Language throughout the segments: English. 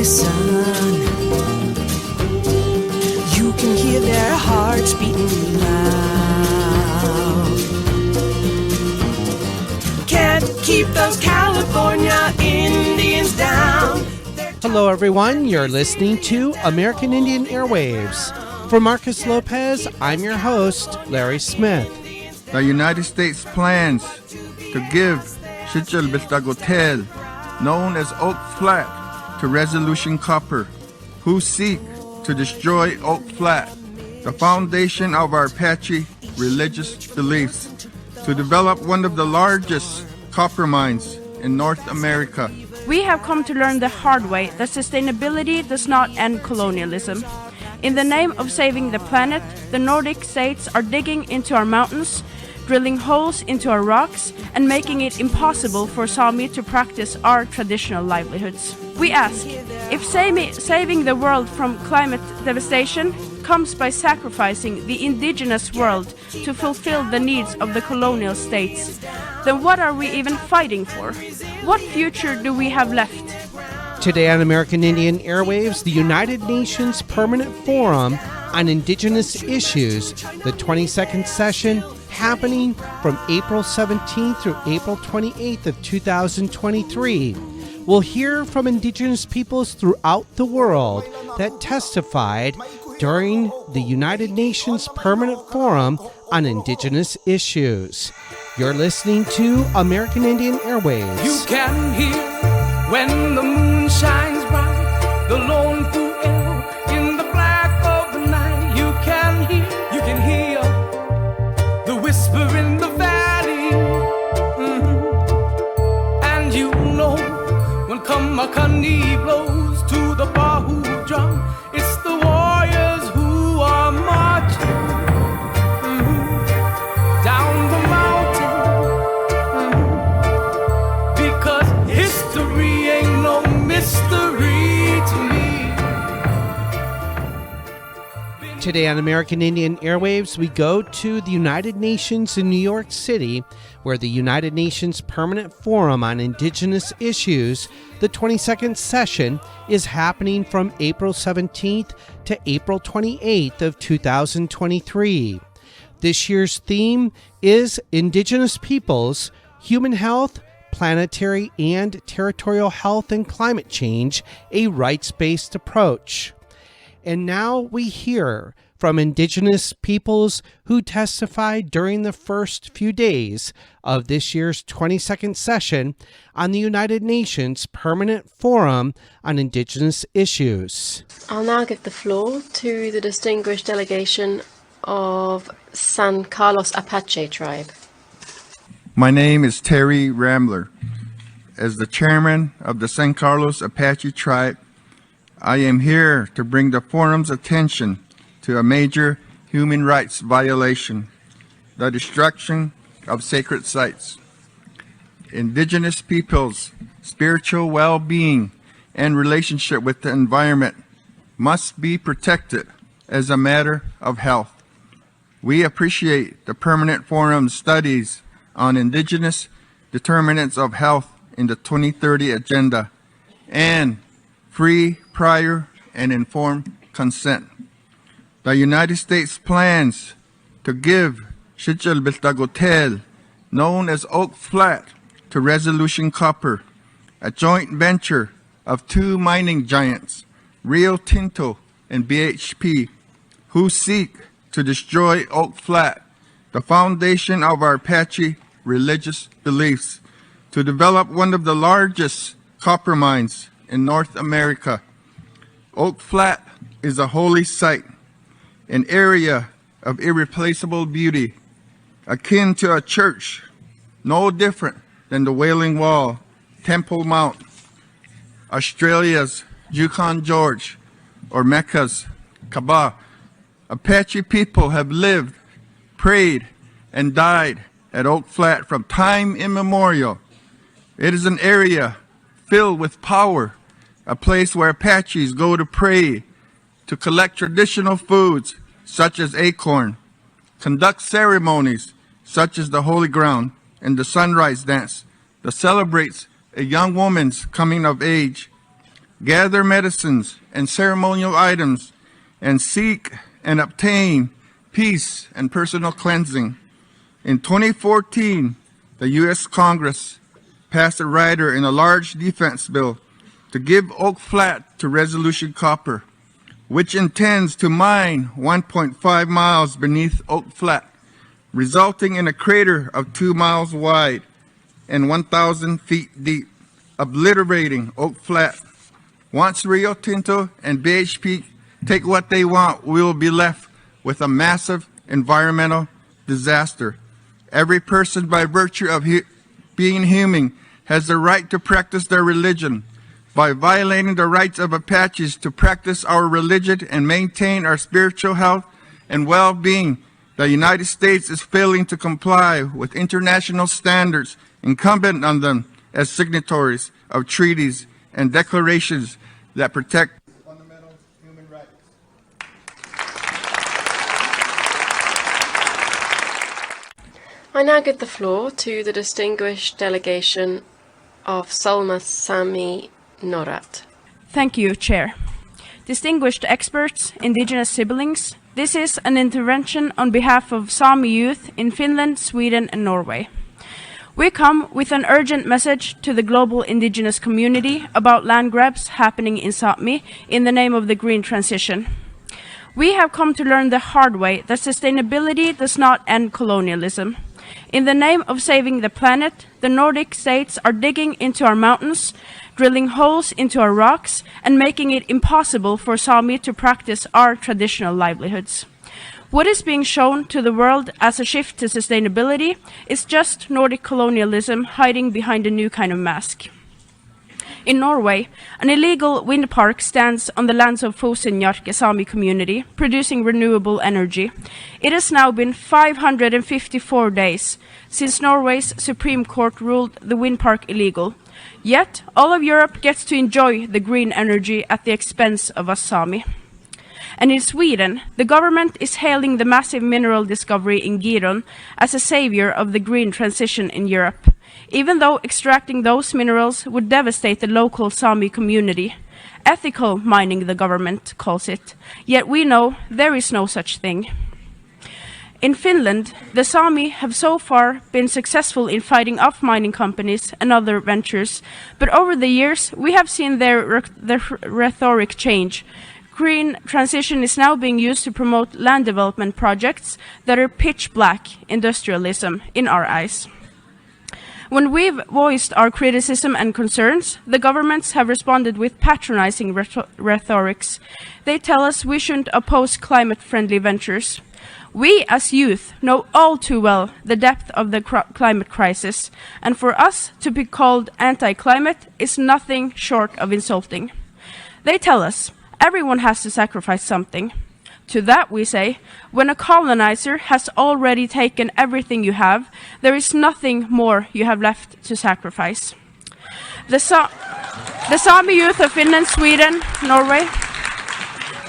listen, you can hear their hearts beating loud. Can't keep those California Indians down. Hello, everyone. You're listening to American Indian Airwaves. For Marcus Lopez, I'm your host, Larry Smith. The United States plans to give Chichel-Bistagotel, known as Oak Flat, to Resolution Copper, who seek to destroy Oak Flat, the foundation of our Apache religious beliefs, to develop one of the largest copper mines in North America. We have come to learn the hard way that sustainability does not end colonialism. In the name of saving the planet, the Nordic states are digging into our mountains, drilling holes into our rocks, and making it impossible for Sami to practice our traditional livelihoods. We ask, if saving the world from climate devastation comes by sacrificing the indigenous world to fulfill the needs of the colonial states, then what are we even fighting for? What future do we have left? Today on American Indian Airwaves, the United Nations Permanent Forum on Indigenous Issues, the 22nd session happening from April 17th through April 28th of 2023. We'll hear from Indigenous peoples throughout the world that testified during the United Nations Permanent Forum on Indigenous Issues. You're listening to American Indian Airwaves. You can hear when the moon shines bright, the lone fool in the black of the night. You can hear the whisper in the valley. And you know when Kamakani blows to the Bahu drum, it's the warriors who are marching down the mountain. Because history ain't no mystery to me. Today on American Indian Airwaves, we go to the United Nations in New York City, where the United Nations Permanent Forum on Indigenous Issues, the 22nd session, is happening from April 17th to April 28th of 2023. This year's theme is Indigenous Peoples, Human Health, Planetary and Territorial Health and Climate Change, a Rights-Based Approach. And now we hear from Indigenous peoples who testified during the first few days of this year's 22nd session on the United Nations Permanent Forum on Indigenous Issues. I'll now give the floor to the distinguished delegation of San Carlos Apache tribe. My name is Terry Rambler. As the chairman of the San Carlos Apache tribe, I am here to bring the forum's attention to a major human rights violation, the destruction of sacred sites. Indigenous peoples' spiritual well-being and relationship with the environment must be protected as a matter of health. We appreciate the Permanent Forum's studies on indigenous determinants of health in the 2030 Agenda and free, prior, and informed consent. The United States plans to give Chichel-Bistagotel, known as Oak Flat, to Resolution Copper, a joint venture of two mining giants, Rio Tinto and BHP, who seek to destroy Oak Flat, the foundation of our Apache religious beliefs, to develop one of the largest copper mines in North America. Oak Flat is a holy site, an area of irreplaceable beauty, akin to a church, no different than the Wailing Wall, Temple Mount, Australia's Yukon Gorge, or Mecca's Kaaba. Apache people have lived, prayed, and died at Oak Flat from time immemorial. It is an area filled with power, a place where Apaches go to pray, to collect traditional foods such as acorn, conduct ceremonies such as the Holy Ground and the Sunrise Dance that celebrates a young woman's coming of age, gather medicines and ceremonial items, and seek and obtain peace and personal cleansing. In 2014, the U.S. Congress passed a rider in a large defense bill to give Oak Flat to Resolution Copper, which intends to mine 1.5 miles beneath Oak Flat, resulting in a crater of 2 miles wide and 1,000 feet deep, obliterating Oak Flat. Once Rio Tinto and BHP take what they want, we will be left with a massive environmental disaster. Every person, by virtue of being human, has the right to practice their religion. By violating the rights of Apaches to practice our religion and maintain our spiritual health and well-being, the United States is failing to comply with international standards incumbent on them as signatories of treaties and declarations that protect fundamental human rights. I now give the floor to the distinguished delegation of Salma Sami Norat. Thank you, Chair. Distinguished experts, Indigenous siblings, this is an intervention on behalf of Sami youth in Finland, Sweden and Norway. We come with an urgent message to the global Indigenous community about land grabs happening in Sápmi in the name of the green transition. We have come to learn the hard way that sustainability does not end colonialism. In the name of saving the planet, the Nordic states are digging into our mountains, drilling holes into our rocks, and making it impossible for Sámi to practice our traditional livelihoods. What is being shown to the world as a shift to sustainability is just Nordic colonialism hiding behind a new kind of mask. In Norway, an illegal wind park stands on the lands of Fosenjarke Sami community, producing renewable energy. It has now been 554 days since Norway's Supreme Court ruled the wind park illegal. Yet, all of Europe gets to enjoy the green energy at the expense of us Sami. And in Sweden, the government is hailing the massive mineral discovery in Giron as a savior of the green transition in Europe, even though extracting those minerals would devastate the local Sami community. Ethical mining, the government calls it, yet we know there is no such thing. In Finland, the Sami have so far been successful in fighting off mining companies and other ventures, but over the years we have seen their rhetoric change. Green transition is now being used to promote land development projects that are pitch black industrialism in our eyes. When we've voiced our criticism and concerns, the governments have responded with patronizing rhetorics. They tell us we shouldn't oppose climate-friendly ventures. We as youth know all too well the depth of the climate crisis, and for us to be called anti-climate is nothing short of insulting. They tell us everyone has to sacrifice something. To that we say, when a colonizer has already taken everything you have, there is nothing more you have left to sacrifice. The Sami youth of Finland, Sweden, Norway,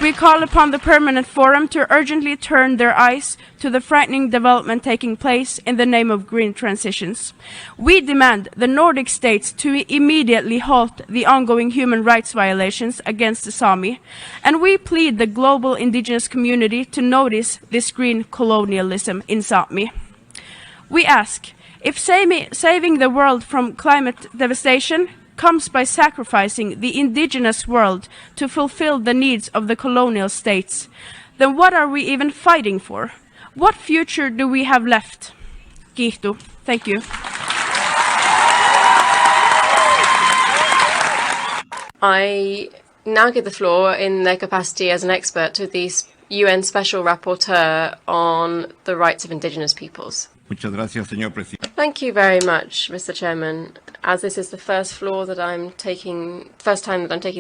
we call upon the Permanent Forum to urgently turn their eyes to the frightening development taking place in the name of green transitions. We demand the Nordic states to immediately halt the ongoing human rights violations against the Sami, and we plead the global indigenous community to notice this green colonialism in Sápmi. We ask, if saving the world from climate devastation comes by sacrificing the indigenous world to fulfill the needs of the colonial states, then what are we even fighting for? What future do we have left? Kiitos. Thank you. I now give the floor in their capacity as an expert to the UN Special Rapporteur on the rights of Indigenous peoples. Muchas gracias, señor presidente. Thank you very much, Mr. Chairman. As this is the first time that I'm taking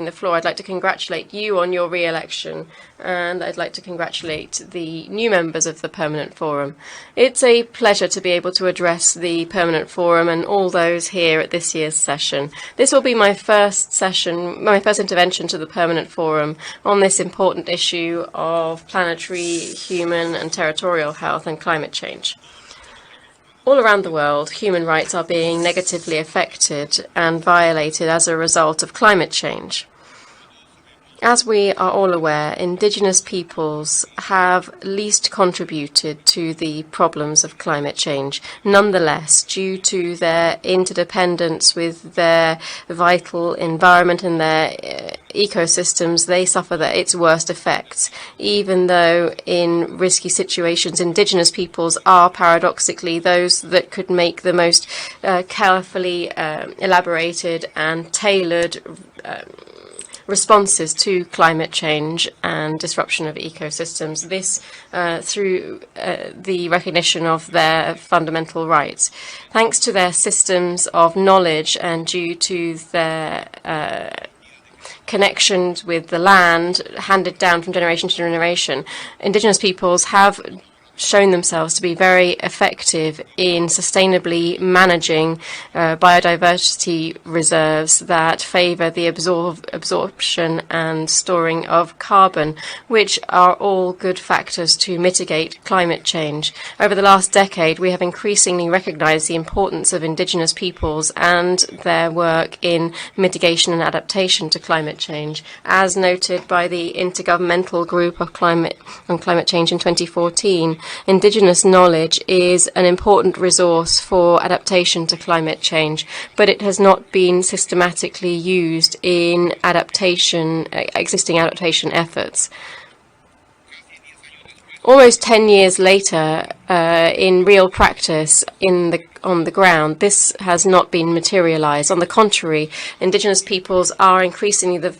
the floor, I'd like to congratulate you on your re-election, and I'd like to congratulate the new members of the Permanent Forum. It's a pleasure to be able to address the Permanent Forum and all those here at this year's session. This will be my first intervention to the Permanent Forum on this important issue of planetary, human and territorial health and climate change. All around the world, human rights are being negatively affected and violated as a result of climate change. As we are all aware, Indigenous peoples have least contributed to the problems of climate change. Nonetheless, due to their interdependence with their vital environment and their ecosystems, they suffer its worst effects. Even though in risky situations, Indigenous peoples are paradoxically those that could make the most carefully elaborated and tailored responses to climate change and disruption of ecosystems. This through the recognition of their fundamental rights. Thanks to their systems of knowledge and due to their connections with the land handed down from generation to generation, Indigenous peoples have shown themselves to be very effective in sustainably managing biodiversity reserves that favour the absorption and storing of carbon, which are all good factors to mitigate climate change. Over the last decade, we have increasingly recognised the importance of Indigenous peoples and their work in mitigation and adaptation to climate change. As noted by the Intergovernmental Group on Climate Change in 2014, Indigenous knowledge is an important resource for adaptation to climate change, but it has not been systematically used in existing adaptation efforts. Almost 10 years later, in real practice, on the ground, this has not been materialized. On the contrary, Indigenous peoples are increasingly the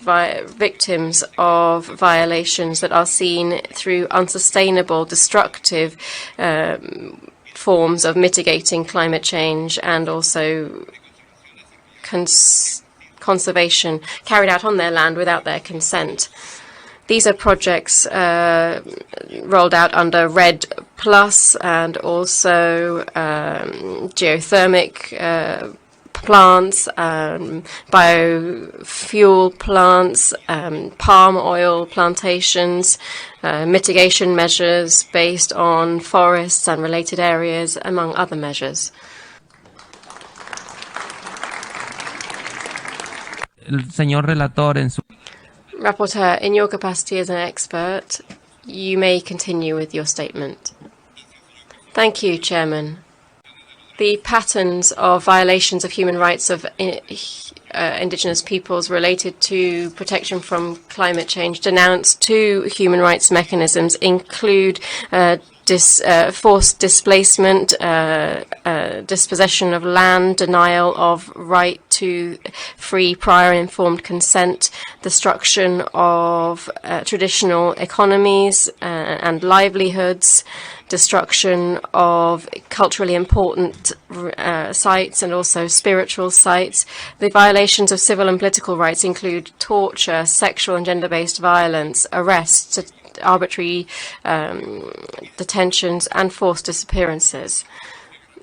victims of violations that are seen through unsustainable, destructive forms of mitigating climate change and also conservation carried out on their land without their consent. These are projects rolled out under RED Plus and also geothermic plants, biofuel plants, palm oil plantations, mitigation measures based on forests and related areas, among other measures. El señor relator en su Rapporteur, in your capacity as an expert, you may continue with your statement. Thank you, Chairman. The patterns of violations of human rights of Indigenous peoples related to protection from climate change denounced two human rights mechanisms include forced displacement, dispossession of land, denial of right to free, prior and informed consent, destruction of traditional economies and livelihoods, destruction of culturally important sites and also spiritual sites. The violations of civil and political rights include torture, sexual and gender-based violence, arrests, arbitrary detentions and forced disappearances.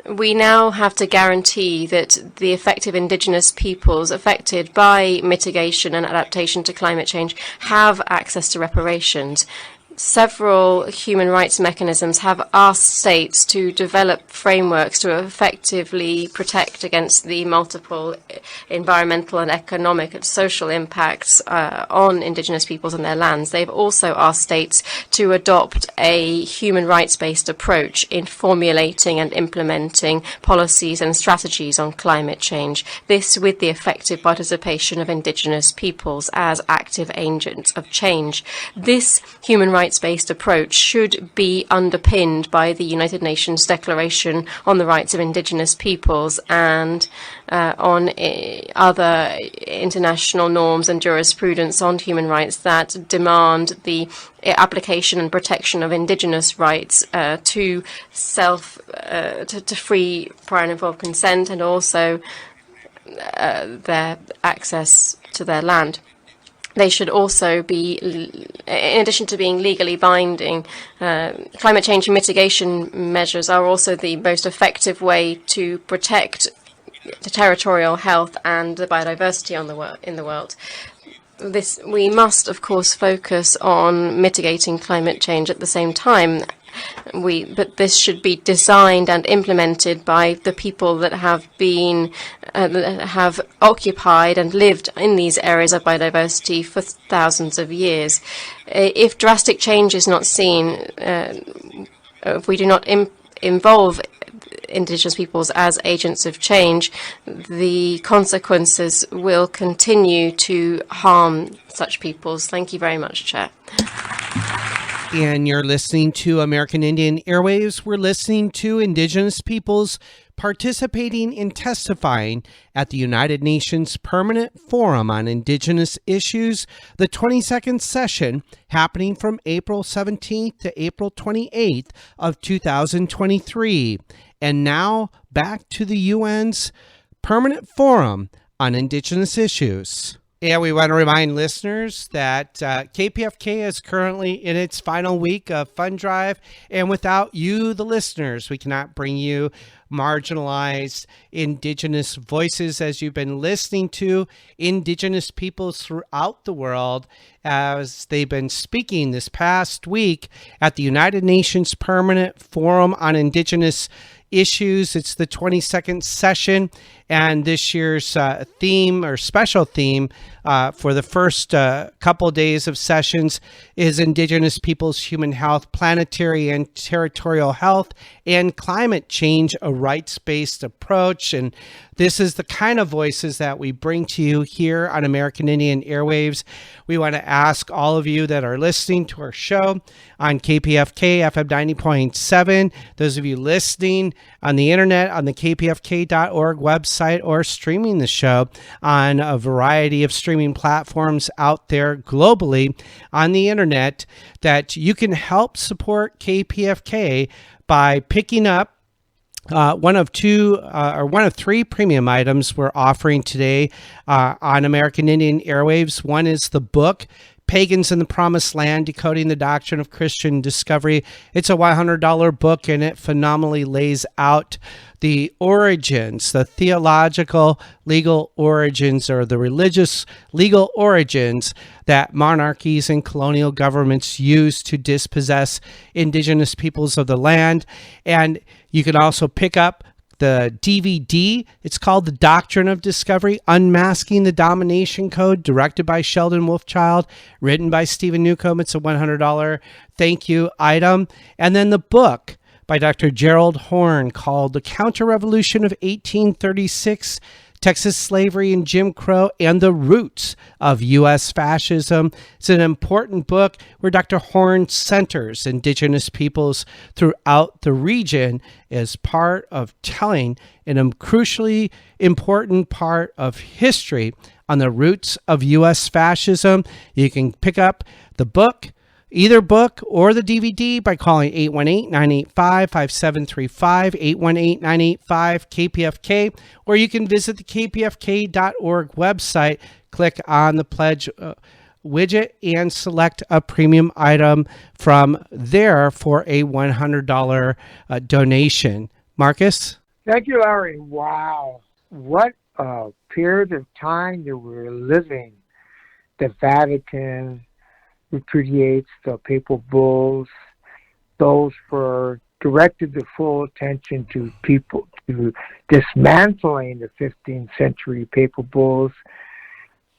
We now have to guarantee that the effective Indigenous peoples affected by mitigation and adaptation to climate change have access to reparations. Several human rights mechanisms have asked states to develop frameworks to effectively protect against the multiple environmental and economic and social impacts on Indigenous peoples and their lands. They've also asked states to adopt a human rights-based approach in formulating and implementing policies and strategies on climate change. This with the effective participation of Indigenous peoples as active agents of change. This human rights-based approach should be underpinned by the United Nations Declaration on the Rights of Indigenous Peoples and on other international norms and jurisprudence on human rights that demand the application and protection of Indigenous rights to free, prior and informed consent and also their access to their land. They should also be, in addition to being legally binding, climate change mitigation measures are also the most effective way to protect the territorial health and the biodiversity in the world. We must, of course, focus on mitigating climate change at the same time. But this should be designed and implemented by the people that have been have occupied and lived in these areas of biodiversity for thousands of years. If drastic change is not seen, if we do not involve Indigenous peoples as agents of change, the consequences will continue to harm such peoples. Thank you very much, Chair. And you're listening to American Indian Airwaves. We're listening to Indigenous peoples participating and testifying at the United Nations Permanent Forum on Indigenous Issues, the 22nd session happening from April 17th to April 28th of 2023. And now back to the UN's Permanent Forum on Indigenous Issues. And we want to remind listeners that KPFK is currently in its final week of fund drive. And without you, the listeners, we cannot bring you marginalized Indigenous voices, as you've been listening to Indigenous peoples throughout the world as they've been speaking this past week at the United Nations Permanent Forum on Indigenous Issues. It's the 22nd session, and this year's theme or special theme for the first couple days of sessions is Indigenous Peoples, Human Health, Planetary and Territorial Health, and Climate Change, a rights-based approach. And this is the kind of voices that we bring to you here on American Indian Airwaves. We want to ask all of you that are listening to our show on KPFK FM 90.7, those of you listening on the internet on the kpfk.org website or streaming the show on a variety of streaming platforms out there globally on the internet, that you can help support KPFK by picking up one of three premium items we're offering today on American Indian Airwaves. One is the book, Pagans in the Promised Land, Decoding the Doctrine of Christian Discovery. It's a $100 book, and it phenomenally lays out the origins, the theological legal origins, or the religious legal origins that monarchies and colonial governments use to dispossess Indigenous peoples of the land. And you can also pick up the DVD. It's called The Doctrine of Discovery, Unmasking the Domination Code, directed by Sheldon Wolfchild, written by Stephen Newcomb. It's a $100 thank you item. And then the book by Dr. Gerald Horne called The Counter-Revolution of 1836, Texas Slavery and Jim Crow, and the Roots of U.S. Fascism. It's an important book where Dr. Horne centers Indigenous peoples throughout the region as part of telling a crucially important part of history on the roots of U.S. fascism. You can pick up the book, either book or the DVD, by calling 818-985-5735, 818-985-KPFK, or you can visit the kpfk.org website, click on the pledge widget, and select a premium item from there for a $100 donation. Marcus? Thank you, Larry. Wow. What a period of time that we're living. The Vatican repudiates the papal bulls. Those were directed the full attention to people, to dismantling the 15th century papal bulls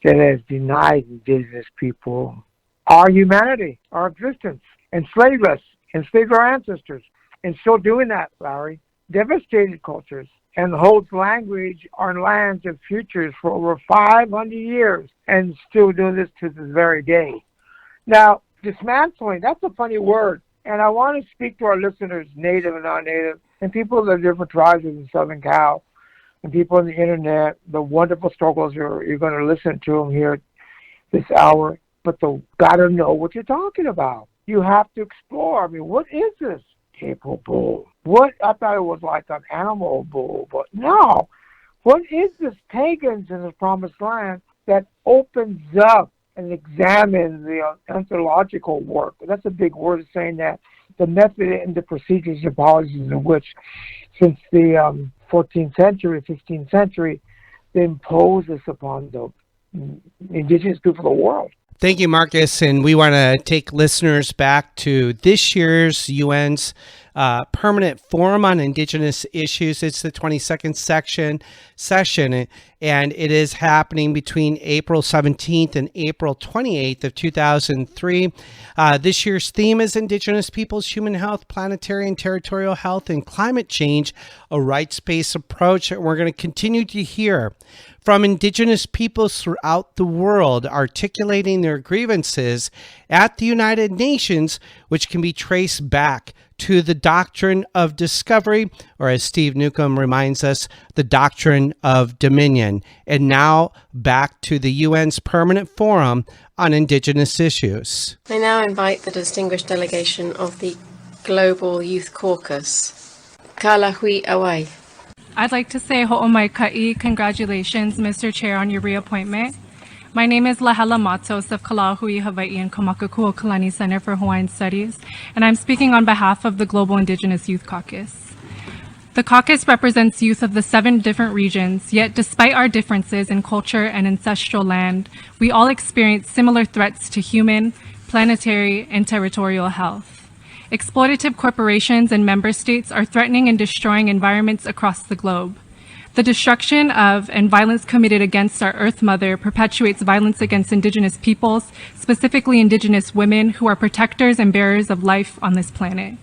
that has denied Indigenous people our humanity, our existence, enslaved us, enslaved our ancestors, and still doing that, Larry. Devastated cultures and holds language on lands and futures for over 500 years and still doing this to this very day. Now, dismantling, that's a funny word. And I want to speak to our listeners, native and non-native, and people of the different tribes in Southern Cal, and people on the internet, the wonderful struggles you're going to listen to them here this hour. But you got to know what you're talking about. You have to explore. I mean, what is this papal bull? I thought it was like an animal bull, but no. What is this pagans in the promised land that opens up and examines the ontological work? That's a big word, saying that the method and the procedures and policies of which, since the 14th century, 15th century, they impose this upon the Indigenous people of the world. Thank you, Marcus. And we want to take listeners back to this year's UN's Permanent Forum on Indigenous Issues. It's the 22nd session, and it is happening between April 17th and April 28th of 2003. This year's theme is Indigenous Peoples, Human Health, Planetary and Territorial Health, and Climate Change, a rights-based approach. And we're going to continue to hear from Indigenous peoples throughout the world articulating their grievances at the United Nations, which can be traced back to the doctrine of discovery, or as Steve Newcomb reminds us, the doctrine of dominion, and now back to the UN's Permanent Forum on Indigenous Issues. I now invite the distinguished delegation of the Global Youth Caucus. Kala hui awai. I'd like to say ho'omai ka'i, congratulations, Mr. Chair, on your reappointment. My name is Lahela Matos of Kalahui, Hawaii and Kamakakua Kalani Center for Hawaiian Studies, and I'm speaking on behalf of the Global Indigenous Youth Caucus. The caucus represents youth of the 7 different regions, yet despite our differences in culture and ancestral land, we all experience similar threats to human, planetary, and territorial health. Exploitative corporations and member states are threatening and destroying environments across the globe. The destruction of and violence committed against our Earth Mother perpetuates violence against Indigenous peoples, specifically Indigenous women who are protectors and bearers of life on this planet.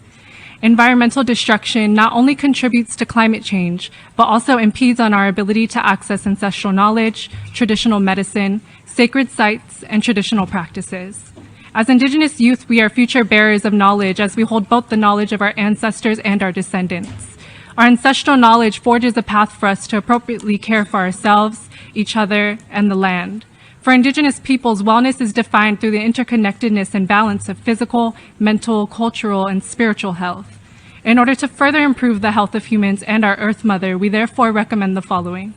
Environmental destruction not only contributes to climate change, but also impedes on our ability to access ancestral knowledge, traditional medicine, sacred sites, and traditional practices. As Indigenous youth, we are future bearers of knowledge as we hold both the knowledge of our ancestors and our descendants. Our ancestral knowledge forges a path for us to appropriately care for ourselves, each other, and the land. For Indigenous peoples, wellness is defined through the interconnectedness and balance of physical, mental, cultural, and spiritual health. In order to further improve the health of humans and our Earth Mother, we therefore recommend the following.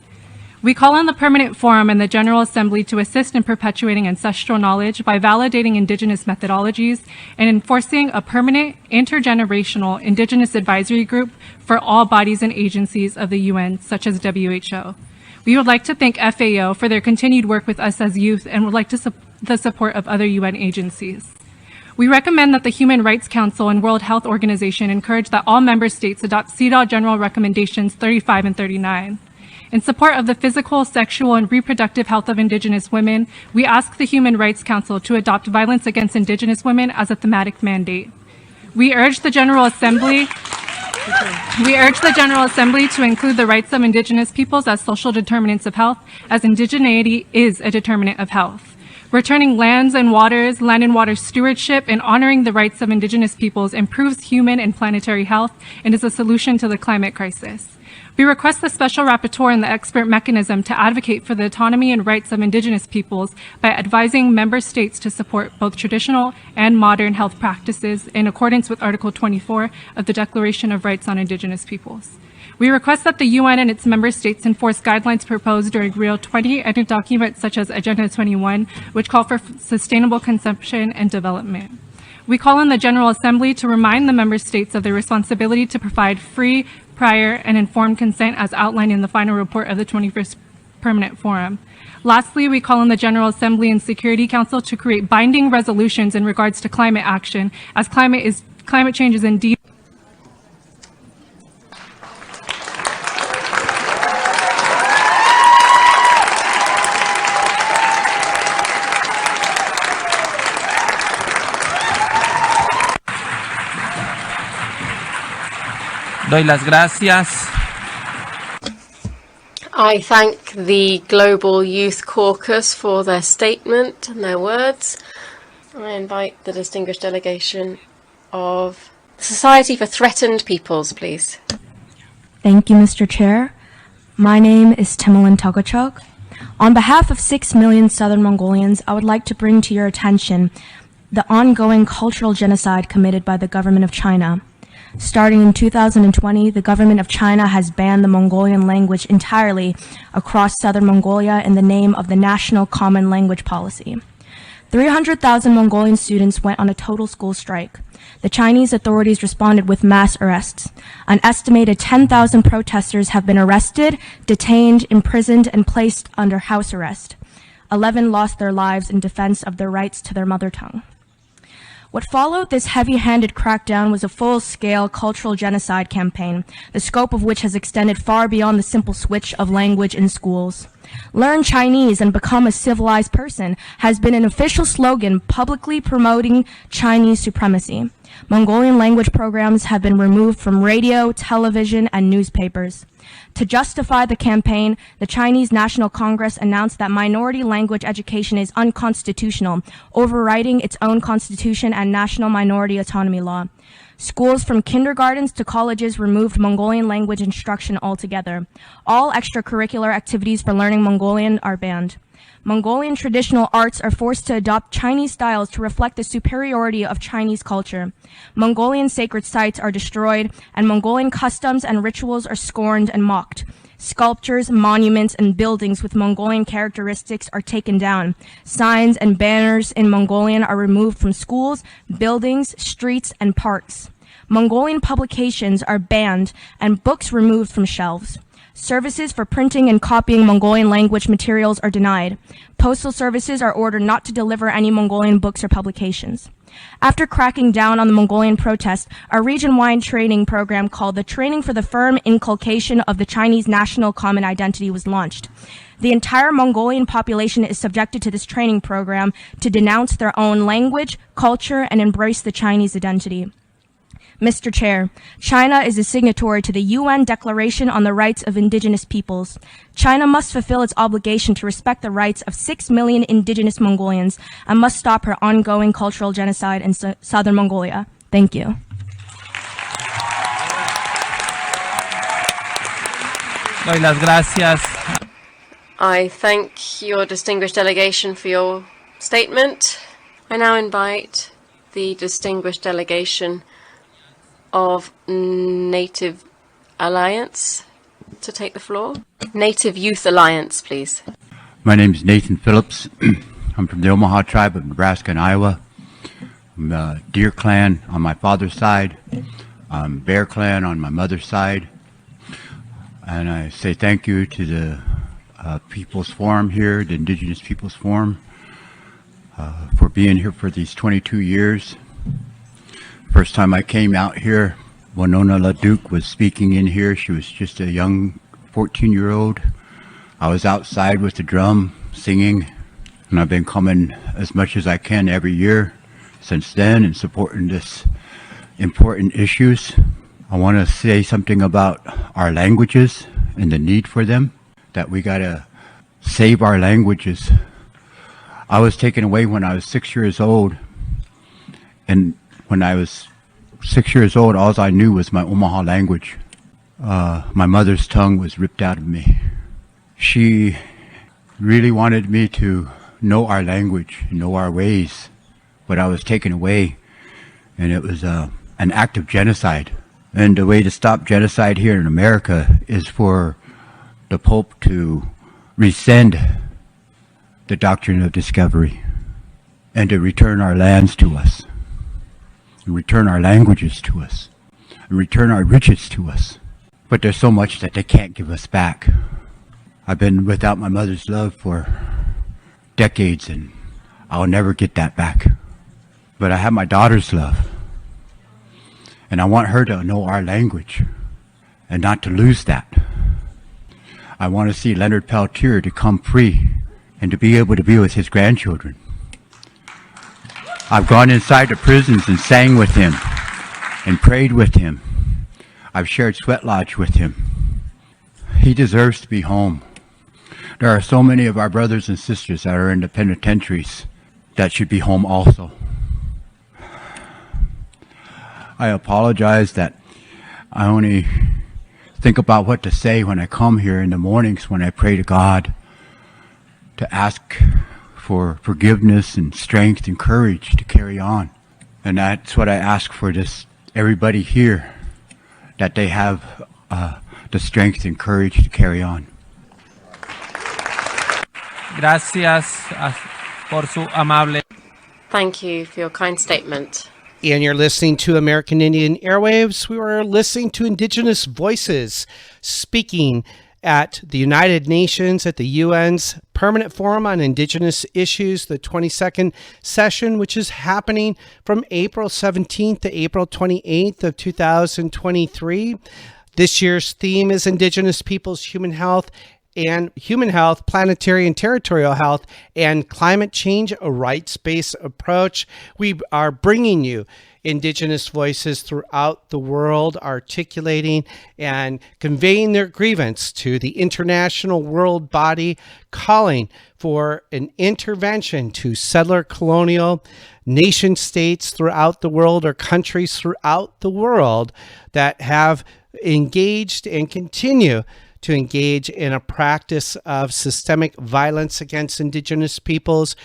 We call on the Permanent Forum and the General Assembly to assist in perpetuating ancestral knowledge by validating Indigenous methodologies and enforcing a permanent intergenerational Indigenous advisory group for all bodies and agencies of the UN, such as WHO. We would like to thank FAO for their continued work with us as youth and would like to the support of other UN agencies. We recommend that the Human Rights Council and World Health Organization encourage that all member states adopt CEDAW General Recommendations 35 and 39. In support of the physical, sexual, and reproductive health of Indigenous women, we ask the Human Rights Council to adopt violence against Indigenous women as a thematic mandate. We urge the General Assembly to include the rights of Indigenous peoples as social determinants of health, as indigeneity is a determinant of health. Returning land and water stewardship, and honoring the rights of Indigenous peoples improves human and planetary health and is a solution to the climate crisis. We request the Special Rapporteur and the expert mechanism to advocate for the autonomy and rights of Indigenous peoples by advising member states to support both traditional and modern health practices in accordance with Article 24 of the Declaration of Rights on Indigenous Peoples. We request that the UN and its member states enforce guidelines proposed during Rio 20 and in documents such as Agenda 21, which call for sustainable consumption and development. We call on the General Assembly to remind the member states of their responsibility to provide free, prior, and informed consent as outlined in the final report of the 21st Permanent Forum. Lastly, we call on the General Assembly and Security Council to create binding resolutions in regards to climate action, as climate change is indeed Doy las gracias. I thank the Global Youth Caucus for their statement and their words. I invite the distinguished delegation of the Society for Threatened Peoples, please. Thank you, Mr. Chair. My name is Timolin Togachok. On behalf of 6 million Southern Mongolians, I would like to bring to your attention the ongoing cultural genocide committed by the government of China. Starting in 2020, the government of China has banned the Mongolian language entirely across Southern Mongolia in the name of the National Common Language Policy. 300,000 Mongolian students went on a total school strike. The Chinese authorities responded with mass arrests. An estimated 10,000 protesters have been arrested, detained, imprisoned, and placed under house arrest. 11 lost their lives in defense of their rights to their mother tongue. What followed this heavy-handed crackdown was a full-scale cultural genocide campaign, the scope of which has extended far beyond the simple switch of language in schools. Learn Chinese and become a civilized person has been an official slogan publicly promoting Chinese supremacy. Mongolian language programs have been removed from radio, television, and newspapers. To justify the campaign, the Chinese National Congress announced that minority language education is unconstitutional, overriding its own constitution and national minority autonomy law. Schools from kindergartens to colleges removed Mongolian language instruction altogether. All extracurricular activities for learning Mongolian are banned. Mongolian traditional arts are forced to adopt Chinese styles to reflect the superiority of Chinese culture. Mongolian sacred sites are destroyed, and Mongolian customs and rituals are scorned and mocked. Sculptures, monuments, and buildings with Mongolian characteristics are taken down. Signs and banners in Mongolian are removed from schools, buildings, streets, and parks. Mongolian publications are banned and books removed from shelves. Services for printing and copying Mongolian language materials are denied. Postal services are ordered not to deliver any Mongolian books or publications. After cracking down on the Mongolian protest, a region-wide training program called the Training for the Firm Inculcation of the Chinese National Common Identity was launched. The entire Mongolian population is subjected to this training program to denounce their own language, culture, and embrace the Chinese identity. Mr. Chair, China is a signatory to the UN Declaration on the Rights of Indigenous Peoples. China must fulfill its obligation to respect the rights of 6 million indigenous Mongolians and must stop her ongoing cultural genocide in southern Mongolia. Thank you. Doy las gracias. I thank your distinguished delegation for your statement. I now invite the distinguished delegation of Native Alliance to take the floor. Native Youth Alliance, please. My name is Nathan Phillips. I'm from the Omaha tribe of Nebraska and Iowa. I'm the Deer Clan on my father's side. I'm Bear Clan on my mother's side. And I say thank you to the People's Forum here, the Indigenous Peoples Forum, for being here for these 22 years. First time I came out here, Winona LaDuke was speaking in here. She was just a young 14-year-old. I was outside with the drum singing, and I've been coming as much as I can every year since then and supporting this important issues. I want to say something about our languages and the need for them, that we got to save our languages. I was taken away when I was 6 years old, and when I was 6 years old, all I knew was my Omaha language. My mother's tongue was ripped out of me. She really wanted me to know our language, know our ways, but I was taken away, and it was an act of genocide. And the way to stop genocide here in America is for the Pope to rescind the doctrine of discovery and to return our lands to us. Return our languages to us, return our riches to us. But there's so much that they can't give us back. I've been without my mother's love for decades, and I'll never get that back. But I have my daughter's love, and I want her to know our language and not to lose that. I want to see Leonard Peltier to come free and to be able to be with his grandchildren. I've gone inside the prisons and sang with him and prayed with him. I've shared sweat lodge with him. He deserves to be home. There are so many of our brothers and sisters that are in the penitentiaries that should be home also. I apologize that I only think about what to say when I come here in the mornings when I pray to God to ask for forgiveness and strength and courage to carry on. And that's what I ask for this everybody here, that they have the strength and courage to carry on. Gracias por su amable. Thank you for your kind statement. And you're listening to American Indian Airwaves. We were listening to Indigenous voices speaking at the United Nations at the UN's Permanent Forum on Indigenous Issues, the 22nd session, which is happening from April 17th to April 28th of 2023. This year's theme is Indigenous Peoples, Human Health, planetary and territorial health, and climate change, a rights-based approach. We are bringing you Indigenous voices throughout the world, articulating and conveying their grievance to the international world body, calling for an intervention to settler colonial nation states throughout the world, or countries throughout the world that have engaged and continue to engage in a practice of systemic violence against Indigenous peoples.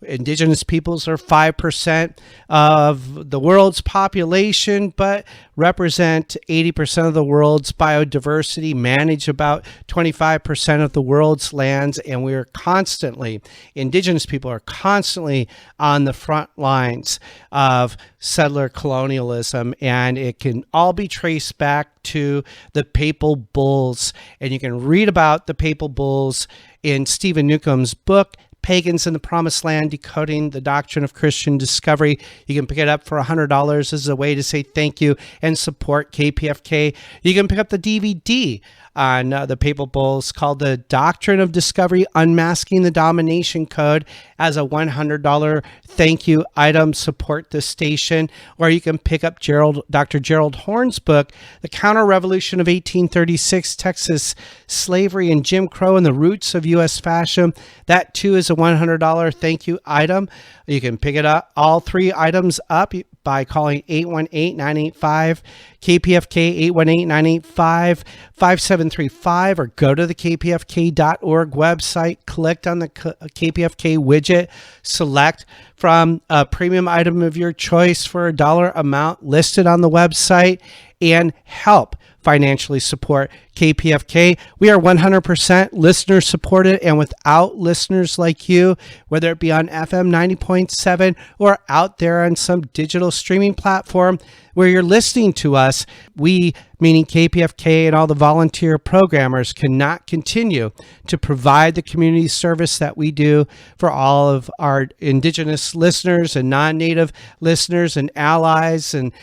Indigenous peoples are 5% of the world's population, but represent 80% of the world's biodiversity, manage about 25% of the world's lands, and we are constantly, Indigenous people are constantly on the front lines of settler colonialism, and it can all be traced back to the Papal Bulls, and you can read about the Papal Bulls in Stephen Newcomb's book, Pagans in the Promised Land, Decoding the Doctrine of Christian Discovery. You can pick it up for $100 as a way to say thank you and support KPFK. You can pick up the DVD on the Papal Bulls called The Doctrine of Discovery, Unmasking the Domination Code, as a $100 thank you item. Support the station. Or you can pick up Dr. Gerald Horne's book, The Counter-Revolution of 1836, Texas Slavery and Jim Crow and the Roots of U.S. Fascism. That too is a $100 thank you item. You can pick it up, all three items up, by calling 818-985-KPFK, 818-985-5735, or go to the kpfk.org website, click on the KPFK widget, select from a premium item of your choice for a dollar amount listed on the website, and help financially support KPFK. We are 100% listener supported, and without listeners like you, whether it be on FM 90.7 or out there on some digital streaming platform where you're listening to us, we, meaning KPFK and all the volunteer programmers, cannot continue to provide the community service that we do for all of our Indigenous listeners and non-Native listeners and allies and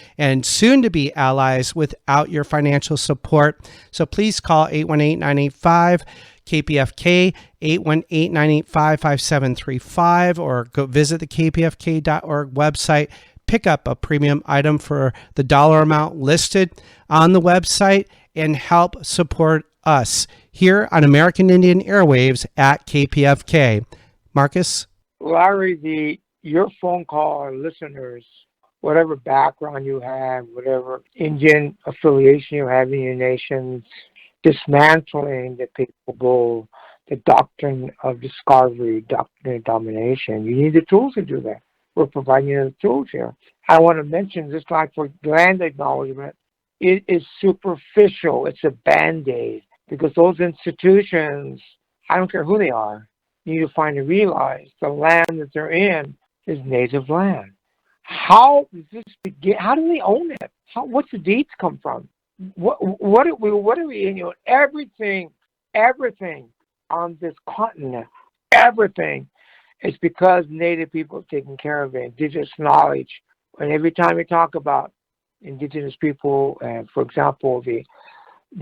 soon to be allies without your financial support. So please call 818-985-KPFK, 818-985-5735, or go visit the kpfk.org website. Pick up a premium item for the dollar amount listed on the website and help support us here on American Indian Airwaves at KPFK. Marcus? Larry, your phone call listeners, whatever background you have, whatever Indian affiliation you have in your nations, dismantling the Papal Bull, the doctrine of discovery, doctrine of domination, you need the tools to do that. We're providing you the tools here. I want to mention, just like for land acknowledgement, it is superficial. It's a Band-Aid, because those institutions, I don't care who they are, need to find and realize the land that they're in is native land. How does this begin? How do they own it? What's the deeds come from? What are we in? Everything on this continent, everything, it's because Native people are taking care of it, indigenous knowledge. And every time we talk about indigenous people, and for example, the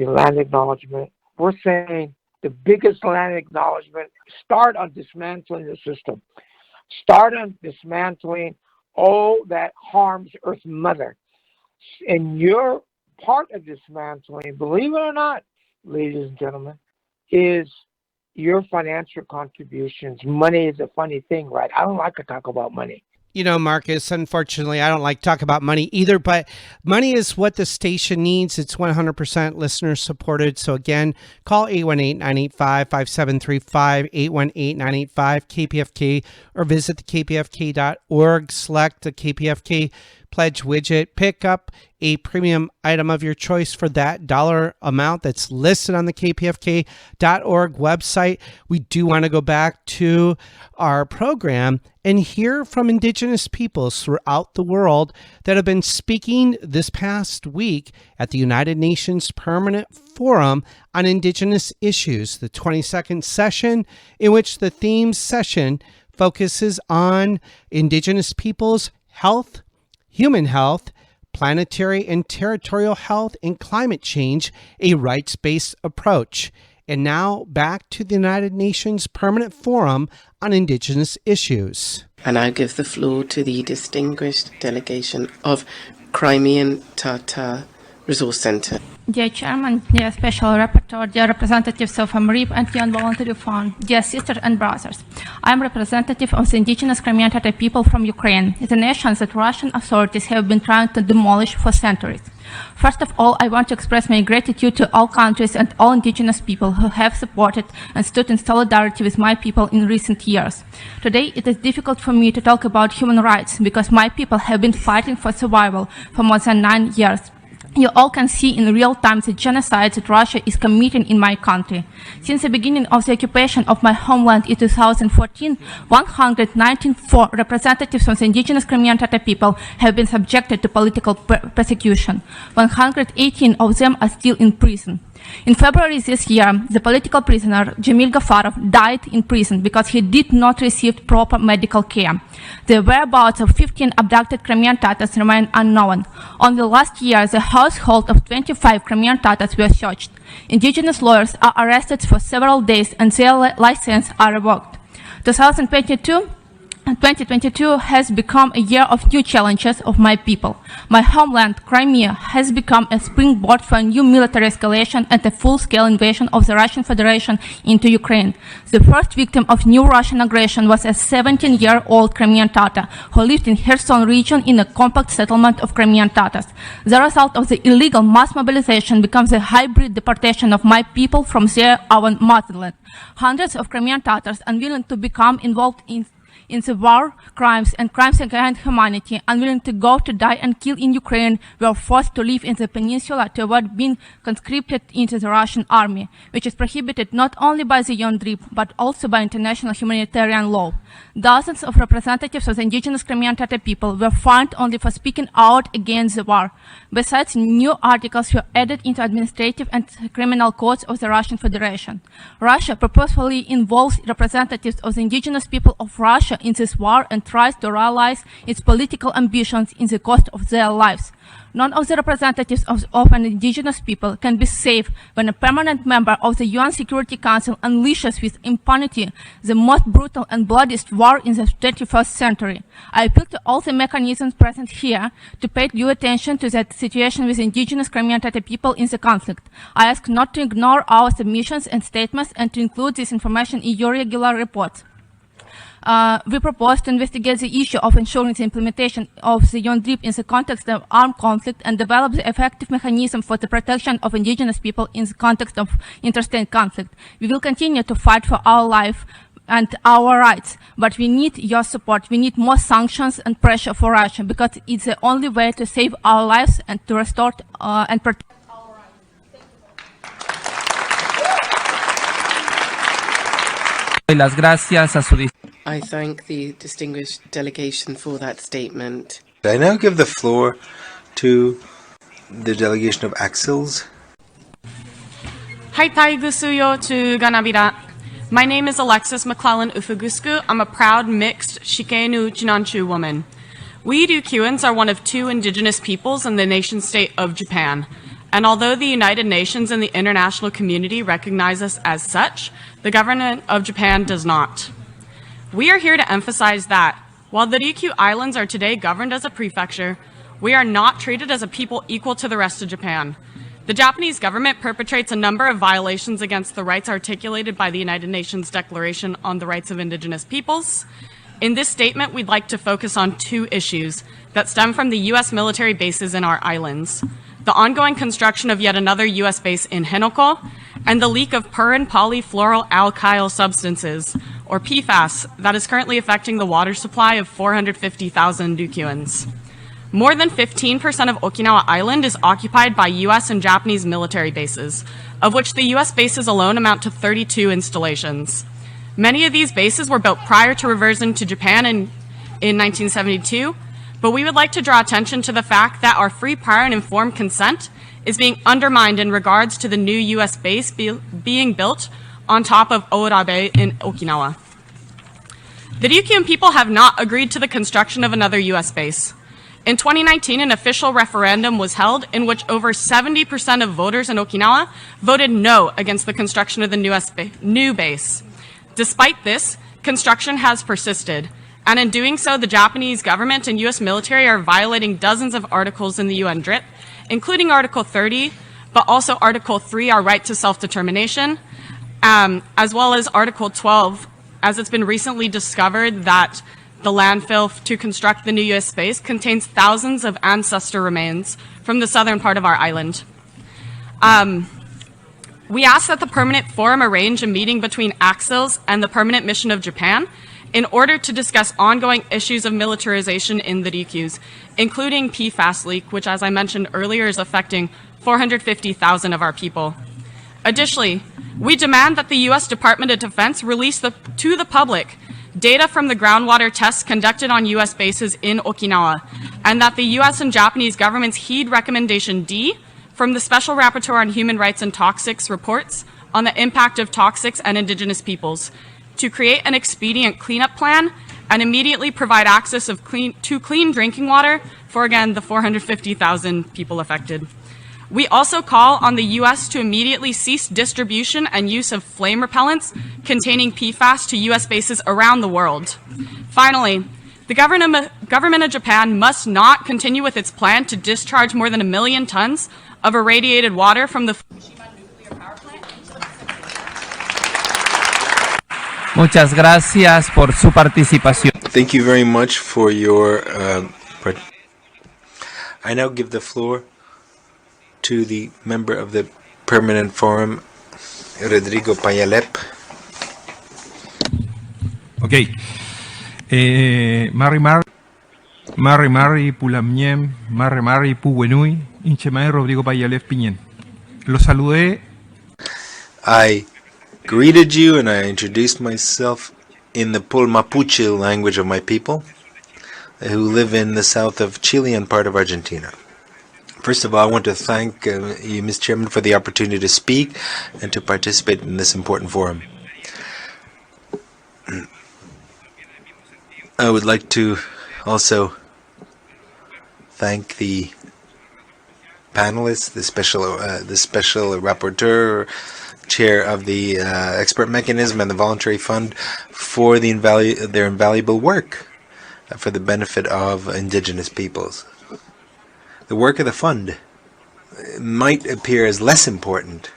land acknowledgement, we're saying the biggest land acknowledgement, start on dismantling the system. Start on dismantling all that harms Earth Mother. And your part of dismantling, believe it or not, ladies and gentlemen, is your financial contributions. Money is a funny thing, right? I don't like to talk about money. You know, Marcus, unfortunately, I don't like to talk about money either, but money is what the station needs. It's 100% listener supported. So again, call 818-985-5735, 818-985-KPFK, or visit the kpfk.org, select the KPFK pledge widget. Pick up a premium item of your choice for that dollar amount that's listed on the kpfk.org website. We do want to go back to our program and hear from Indigenous peoples throughout the world that have been speaking this past week at the United Nations Permanent Forum on Indigenous Issues, the 22nd session, in which the theme session focuses on Indigenous peoples' health, human health, planetary and territorial health, and climate change, a rights-based approach. And now back to the United Nations Permanent Forum on Indigenous Issues. And I give the floor to the distinguished delegation of Crimean Tatar Resource Center. Dear Chairman, dear Special Rapporteur, dear representatives of AMRIP and UN Voluntary Fund, dear sisters and brothers, I am representative of the indigenous Crimean Tatar people from Ukraine, the nation that Russian authorities have been trying to demolish for centuries. First of all, I want to express my gratitude to all countries and all indigenous people who have supported and stood in solidarity with my people in recent years. Today, it is difficult for me to talk about human rights because my people have been fighting for survival for more than 9 years. You all can see in real time the genocide that Russia is committing in my country. Since the beginning of the occupation of my homeland in 2014, 194 representatives of the indigenous Crimean Tatar people have been subjected to political persecution. 118 of them are still in prison. In February this year, the political prisoner Jamil Gafarov died in prison because he did not receive proper medical care. The whereabouts of 15 abducted Crimean Tatars remain unknown. Only last year, the household of 25 Crimean Tatars were searched. Indigenous lawyers are arrested for several days and their license are revoked. 2022 has become a year of new challenges of my people. My homeland, Crimea, has become a springboard for a new military escalation and a full-scale invasion of the Russian Federation into Ukraine. The first victim of new Russian aggression was a 17-year-old Crimean Tatar who lived in Kherson region in a compact settlement of Crimean Tatars. The result of the illegal mass mobilization becomes a hybrid deportation of my people from their own motherland. Hundreds of Crimean Tatars unwilling to become involved in the war, crimes, and crimes against humanity, unwilling to go to die and kill in Ukraine, were forced to live in the peninsula to avoid being conscripted into the Russian army, which is prohibited not only by the UNPFII, but also by international humanitarian law. Dozens of representatives of the indigenous Crimean Tatar people were fined only for speaking out against the war. Besides, new articles were added into administrative and criminal codes of the Russian Federation. Russia purposefully involves representatives of the indigenous people of Russia in this war and tries to realize its political ambitions in the cost of their lives. None of the representatives of an indigenous people can be safe when a permanent member of the UN Security Council unleashes with impunity the most brutal and bloodiest war in the 21st century. I appeal to all the mechanisms present here to pay due attention to the situation with indigenous Crimean Tatar people in the conflict. I ask not to ignore our submissions and statements and to include this information in your regular reports. We propose to investigate the issue of ensuring the implementation of the UNPFII in the context of armed conflict and develop the effective mechanism for the protection of indigenous people in the context of interstate conflict. We will continue to fight for our life and our rights, but we need your support. We need more sanctions and pressure for Russia because it's the only way to save our lives and to restore and protect. I thank the distinguished delegation for that statement. I now give the floor to the delegation of Axils. Hai Taigusuyo to Ganabira. My name is Alexis McClellan Ufugusku. I'm a proud mixed Shikenu Chinanchu woman. We Ryukyuans are one of 2 indigenous peoples in the nation-state of Japan. And although the United Nations and the international community recognize us as such, the government of Japan does not. We are here to emphasize that, while the Ryukyu Islands are today governed as a prefecture, we are not treated as a people equal to the rest of Japan. The Japanese government perpetrates a number of violations against the rights articulated by the United Nations Declaration on the Rights of Indigenous Peoples. In this statement, we'd like to focus on 2 issues that stem from the U.S. military bases in our islands: the ongoing construction of yet another U.S. base in Henoko, and the leak of purin polyfluoroalkyl substances, or PFAS, that is currently affecting the water supply of 450,000 Ryukyuans. More than 15% of Okinawa Island is occupied by US and Japanese military bases, of which the US bases alone amount to 32 installations. Many of these bases were built prior to reversion to Japan in 1972, but we would like to draw attention to the fact that our free, prior, and informed consent is being undermined in regards to the new US base being built on top of Oura Bay in Okinawa. The Ryukyuan people have not agreed to the construction of another US base. In 2019, an official referendum was held in which over 70% of voters in Okinawa voted no against the construction of the new base. Despite this, construction has persisted, and in doing so, the Japanese government and US military are violating dozens of articles in the UN DRIP, including Article 30, but also Article 3, our right to self-determination, as well as Article 12, as it's been recently discovered that the landfill to construct the new US base contains thousands of ancestor remains from the southern part of our island. We ask that the Permanent Forum arrange a meeting between Axils and the Permanent Mission of Japan in order to discuss ongoing issues of militarization in the Ryukyus, including PFAS leak, which, as I mentioned earlier, is affecting 450,000 of our people. Additionally, we demand that the U.S. Department of Defense release to the public data from the groundwater tests conducted on U.S. bases in Okinawa, and that the U.S. and Japanese governments heed Recommendation D from the Special Rapporteur on Human Rights and Toxics reports on the impact of toxics and Indigenous peoples, to create an expedient cleanup plan and immediately provide access to clean drinking water for, again, the 450,000 people affected. We also call on the U.S. to immediately cease distribution and use of flame repellents containing PFAS to U.S. bases around the world. Finally, the government of Japan must not continue with its plan to discharge more than 1 million tons of irradiated water from the Fukushima nuclear power plant. Muchas gracias por su participación. Thank you very much for your I now give the floor to the member of the Permanent Forum, Rodrigo Payalep. Okay. Mari Pulamiem, Mari Puwenui, Inchemae Rodrigo Payalep Piñen. Lo saludé. I greeted you and I introduced myself in the Pul Mapuche language of my people, who live in the south of Chile and part of Argentina. First of all, I want to thank you, Mr. Chairman, for the opportunity to speak and to participate in this important forum. I would like to also thank the panelists, the special rapporteur, chair of the expert mechanism and the voluntary fund for their invaluable work for the benefit of indigenous peoples. The work of the fund might appear as less important,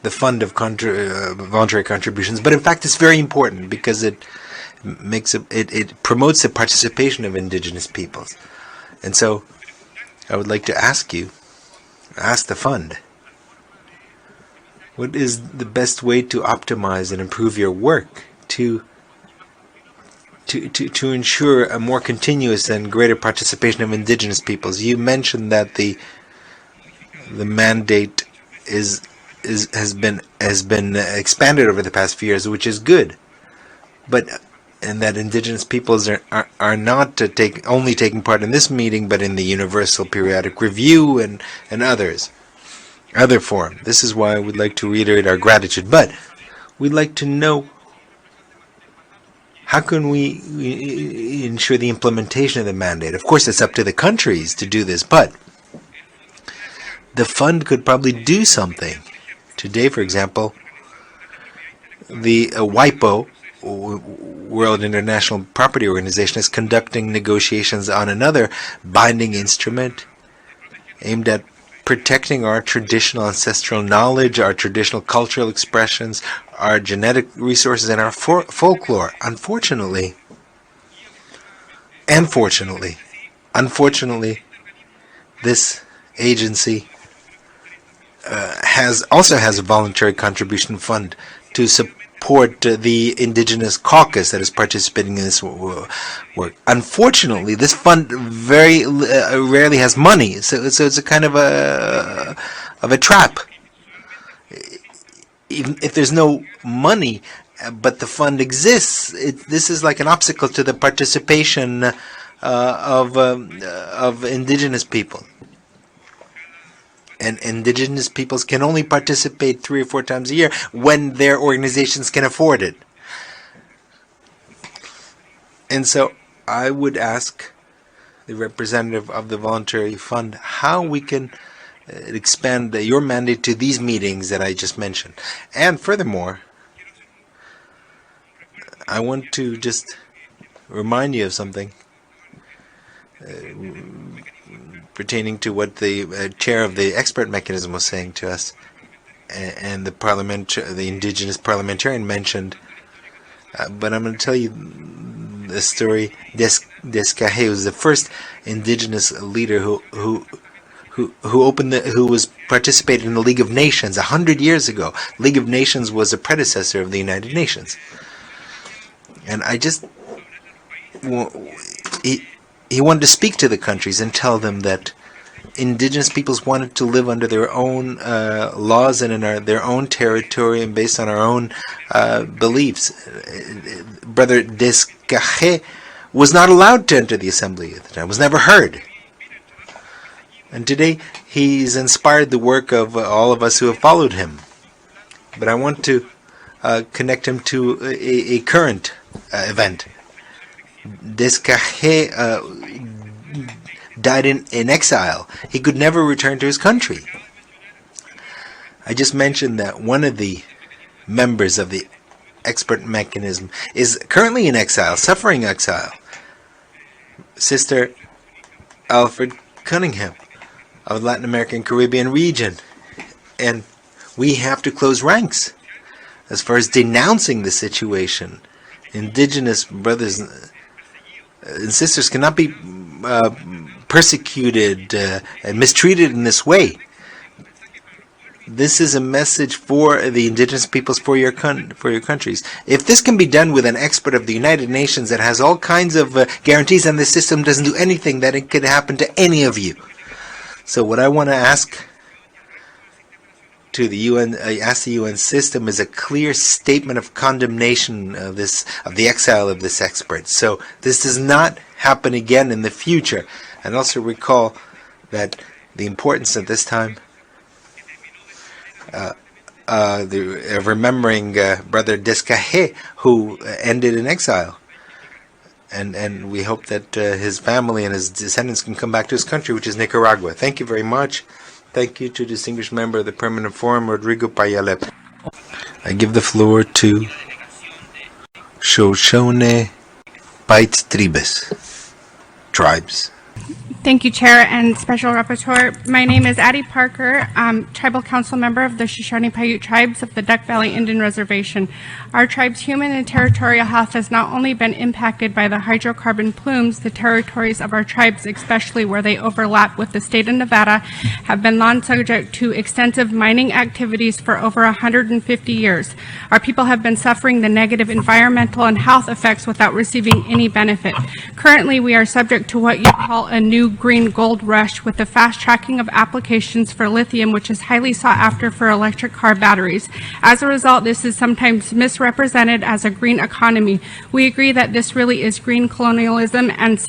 the fund of voluntary contributions, but in fact it's very important because it promotes the participation of indigenous peoples. And so I would like to ask the fund, what is the best way to optimize and improve your work to ensure a more continuous and greater participation of indigenous peoples? You mentioned that the mandate has been expanded over the past few years, which is good, and that indigenous peoples are not only taking part in this meeting, but in the Universal Periodic Review and other forums. This is why I would like to reiterate our gratitude. But we'd like to know, how can we ensure the implementation of the mandate? Of course, it's up to the countries to do this, but the fund could probably do something. Today, for example, the WIPO, World International Property Organization, is conducting negotiations on another binding instrument aimed at protecting our traditional ancestral knowledge, our traditional cultural expressions, our genetic resources, and our folklore. Unfortunately, this agency also has a voluntary contribution fund to support the Indigenous Caucus that is participating in this work. Unfortunately, this fund very rarely has money, so it's a kind of a trap. Even if there's no money, but the fund exists, this is like an obstacle to the participation of indigenous people. And indigenous peoples can only participate 3 or 4 times a year when their organizations can afford it. And so I would ask the representative of the voluntary fund how we can expand your mandate to these meetings that I just mentioned. And furthermore, I want to just remind you of something pertaining to what the chair of the expert mechanism was saying to us, and the indigenous parliamentarian mentioned. But I'm going to tell you the story. Descahe was the first indigenous leader who was participated in the League of Nations 100 years ago. League of Nations was a predecessor of the United Nations. And I just, he wanted to speak to the countries and tell them that indigenous peoples wanted to live under their own laws and in their own territory and based on our own beliefs. Brother Descahe was not allowed to enter the assembly at the time, was never heard. And today he's inspired the work of all of us who have followed him. But I want to connect him to a current event. Descahe died in exile. He could never return to his country. I just mentioned that one of the members of the expert mechanism is currently in exile, suffering exile. Sister Alfred Cunningham of the Latin American Caribbean region. And we have to close ranks as far as denouncing the situation. Indigenous brothers and sisters cannot be persecuted and mistreated in this way. This is a message for the indigenous peoples, for your countries. If this can be done with an expert of the United Nations that has all kinds of guarantees, and the system doesn't do anything, that it could happen to any of you. So what I want to ask to the UN, ask the UN system, is a clear statement of condemnation of the exile of this expert. So this does not happen again in the future. And also recall that the importance at this time of remembering Brother Descahe, who ended in exile. And we hope that his family and his descendants can come back to his country, which is Nicaragua. Thank you very much. Thank you to distinguished member of the Permanent Forum, Rodrigo Payalep. I give the floor to Shoshone Bight Tribes. Thank you, Chair and Special Rapporteur. My name is Addie Parker, Tribal Council Member of the Shoshone Paiute Tribes of the Duck Valley Indian Reservation. Our tribe's human and territorial health has not only been impacted by the hydrocarbon plumes, the territories of our tribes, especially where they overlap with the state of Nevada, have been long subject to extensive mining activities for over 150 years. Our people have been suffering the negative environmental and health effects without receiving any benefit. Currently, we are subject to what you call a new green gold rush, with the fast tracking of applications for lithium, which is highly sought after for electric car batteries. As a result, this is sometimes misrepresented as a green economy. We agree that this really is green colonialism, and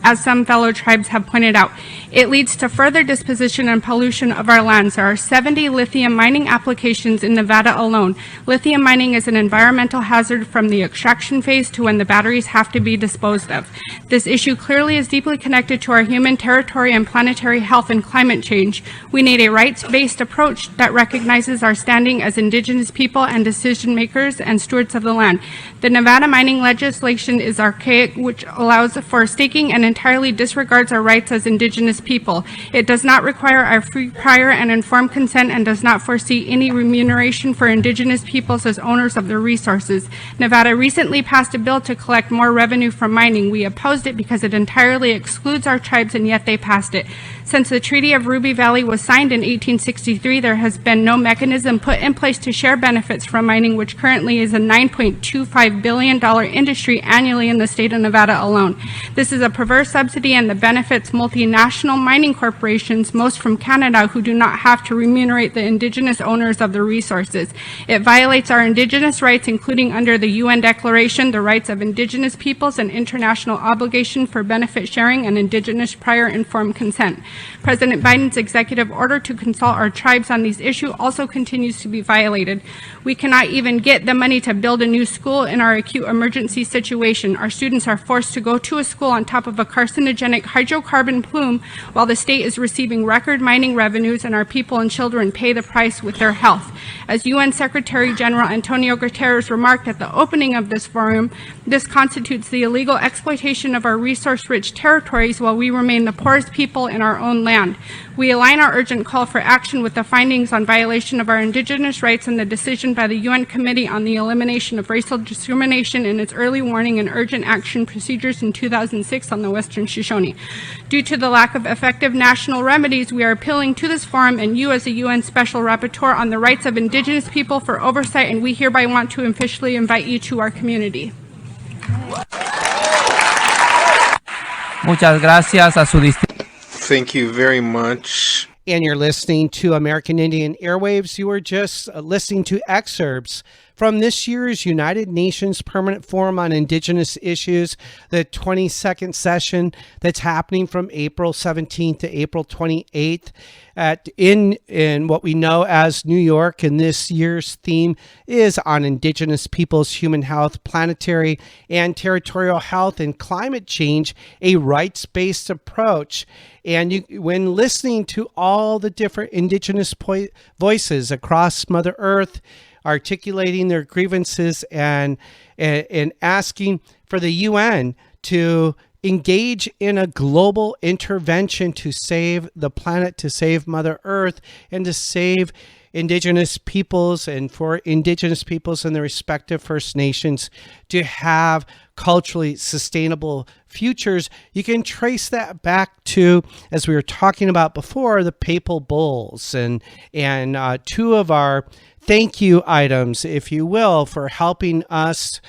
as some fellow tribes have pointed out, it leads to further disposition and pollution of our lands. There are 70 lithium mining applications in Nevada alone. Lithium mining is an environmental hazard from the extraction phase to when the batteries have to be disposed of. This issue clearly is deeply connected to our human, territory, and planetary health and climate change. We need a rights-based approach that recognizes our standing as indigenous people and decision makers and stewards of the land. The Nevada mining legislation is archaic, which allows for staking and entirely disregards our rights as Indigenous people. It does not require our free, prior, and informed consent and does not foresee any remuneration for Indigenous peoples as owners of their resources. Nevada recently passed a bill to collect more revenue from mining. We opposed it because it entirely excludes our tribes, and yet they passed it. Since the Treaty of Ruby Valley was signed in 1863, there has been no mechanism put in place to share benefits from mining, which currently is a $9.25 billion industry annually in the state of Nevada alone. This is a perverse subsidy and benefits multinational mining corporations, most from Canada, who do not have to remunerate the Indigenous owners of the resources. It violates our Indigenous rights, including under the UN Declaration, the rights of Indigenous peoples, and international obligation for benefit sharing and Indigenous prior informed consent. President Biden's executive order to consult our tribes on these issues also continues to be violated. We cannot even get the money to build a new school in our acute emergency situation. Our students are forced to go to a school on top of a carcinogenic hydrocarbon plume while the state is receiving record mining revenues, and our people and children pay the price with their health. As UN Secretary General Antonio Guterres remarked at the opening of this forum, this constitutes the illegal exploitation of our resource-rich territories while we remain the poorest people in our own land. We align our urgent call for action with the findings on violation of our Indigenous rights and the decision by the UN Committee on the Elimination of Racial Discrimination in its early warning and urgent action procedures in 2006 on the Western Shoshone. Due to the lack of effective national remedies, we are appealing to this forum and you as the UN Special Rapporteur on the rights of Indigenous people for oversight, and we hereby want to officially invite you to our community. Muchas gracias a su Thank you very much. And you're listening to American Indian Airwaves. You were just listening to excerpts from this year's United Nations Permanent Forum on Indigenous Issues, the 22nd session that's happening from April 17th to April 28th in what we know as New York. And this year's theme is on Indigenous peoples, human health, planetary and territorial health, and climate change, a rights-based approach. And when listening to all the different Indigenous voices across Mother Earth, articulating their grievances and asking for the UN to engage in a global intervention to save the planet, to save Mother Earth, and to save Indigenous peoples, and for Indigenous peoples and the respective First Nations to have culturally sustainable futures. You can trace that back to, as we were talking about before, the Papal Bulls, and two of our thank you items, if you will, for helping us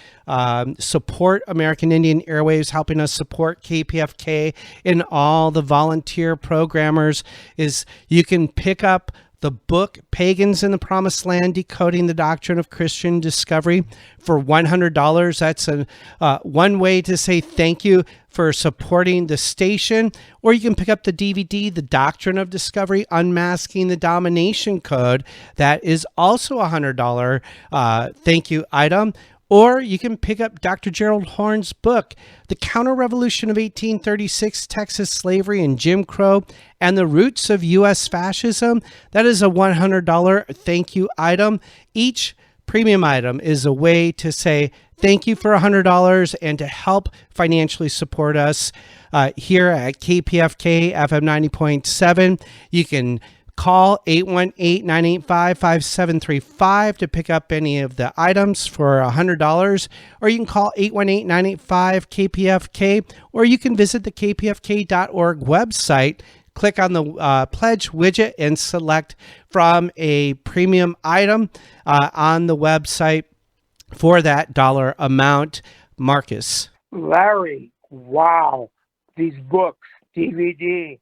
support American Indian Airwaves, helping us support KPFK and all the volunteer programmers, is you can pick up the book Pagans in the Promised Land, Decoding the Doctrine of Christian Discovery for $100. That's one way to say thank you for supporting the station. Or you can pick up the DVD, The Doctrine of Discovery, Unmasking the Domination Code. That is also a $100 thank you item. Or you can pick up Dr. Gerald Horne's book, The Counter-Revolution of 1836, Texas Slavery and Jim Crow, and the Roots of U.S. Fascism. That is a $100 thank you item. Each premium item is a way to say thank you for $100 and to help financially support us here at KPFK FM 90.7. You can call 818-985-5735 to pick up any of the items for $100, or you can call 818-985-KPFK, or you can visit the kpfk.org website, click on the pledge widget, and select from a premium item on the website for that dollar amount. Marcus. Larry, wow. These books, DVD,